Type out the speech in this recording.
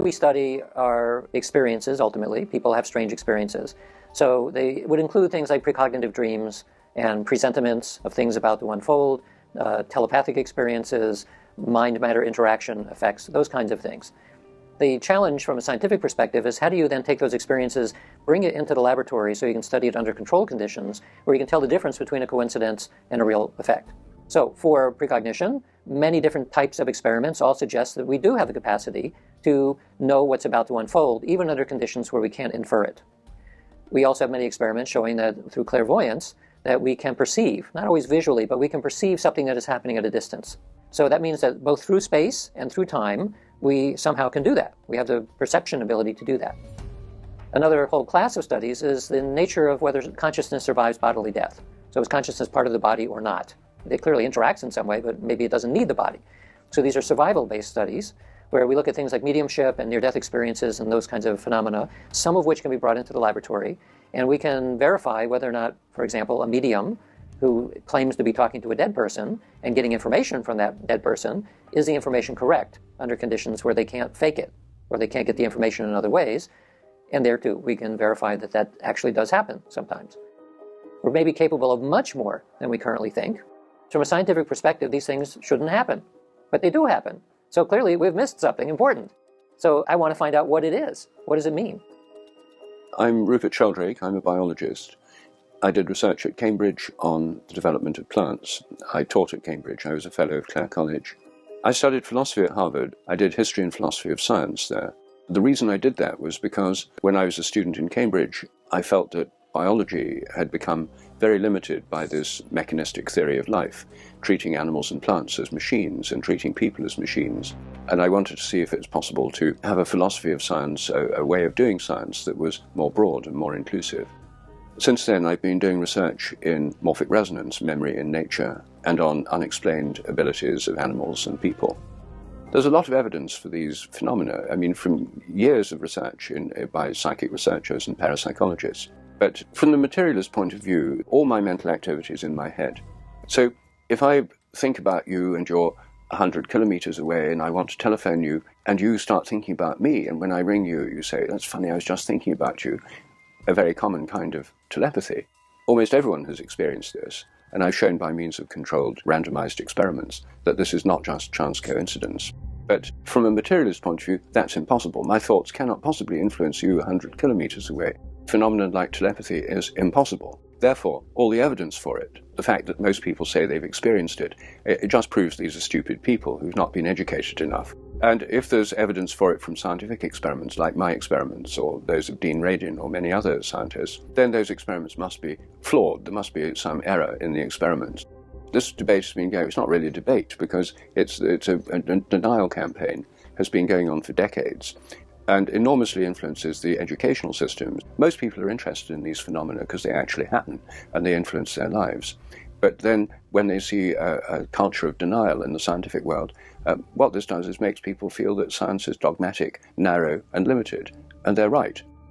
we study are experiences, ultimately. People have strange experiences. So they would include things like precognitive dreams and presentiments of things about to unfold, telepathic experiences, mind-matter interaction effects, those kinds of things. The challenge from a scientific perspective is how do you then take those experiences, bring it into the laboratory so you can study it under controlled conditions, where you can tell the difference between a coincidence and a real effect. So for precognition, many different types of experiments all suggest that we do have the capacity to know what's about to unfold, even under conditions where we can't infer it. We also have many experiments showing that through clairvoyance, that we can perceive, not always visually, but we can perceive something that is happening at a distance. So that means that both through space and through time, we somehow can do that. We have the perception ability to do that. Another whole class of studies is the nature of whether consciousness survives bodily death. So is consciousness part of the body or not? It clearly interacts in some way, but maybe it doesn't need the body. So these are survival-based studies where we look at things like mediumship and near-death experiences and those kinds of phenomena, some of which can be brought into the laboratory, and we can verify whether or not, for example, a medium who claims to be talking to a dead person and getting information from that dead person, is the information correct under conditions where they can't fake it, or they can't get the information in other ways, and there too we can verify that that actually does happen sometimes. We're maybe capable of much more than we currently think. From a scientific perspective, these things shouldn't happen, but they do happen. So clearly we've missed something important. So I want to find out what it is. What does it mean? I'm Rupert Sheldrake. I'm a biologist. I did research at Cambridge on the development of plants. I taught at Cambridge. I was a fellow of Clare College. I studied philosophy at Harvard. I did history and philosophy of science there. The reason I did that was because when I was a student in Cambridge, I felt that biology had become very limited by this mechanistic theory of life, treating animals and plants as machines and treating people as machines. And I wanted to see if it's possible to have a philosophy of science, a way of doing science that was more broad and more inclusive. Since then, I've been doing research in morphic resonance, memory in nature, and on unexplained abilities of animals and people. There's a lot of evidence for these phenomena, from years of research by psychic researchers and parapsychologists. But from the materialist point of view, all my mental activity is in my head. So if I think about you and you're 100 kilometers away and I want to telephone you and you start thinking about me, and when I ring you, you say, "That's funny, I was just thinking about you," a very common kind of telepathy. Almost everyone has experienced this, and I've shown by means of controlled, randomized experiments that this is not just chance coincidence. But from a materialist point of view, that's impossible. My thoughts cannot possibly influence you 100 kilometers away. Phenomenon like telepathy is impossible. Therefore, all the evidence for it, the fact that most people say they've experienced it, it just proves these are stupid people who've not been educated enough. And if there's evidence for it from scientific experiments, like my experiments, or those of Dean Radin or many other scientists, then those experiments must be flawed. There must be some error in the experiments. This debate has been going, it's not really a debate, because it's a denial campaign, has been going on for decades, and enormously influences the educational systems. Most people are interested in these phenomena because they actually happen, and they influence their lives. But then when they see a culture of denial in the scientific world, what this does is makes people feel that science is dogmatic, narrow, and limited. And they're right.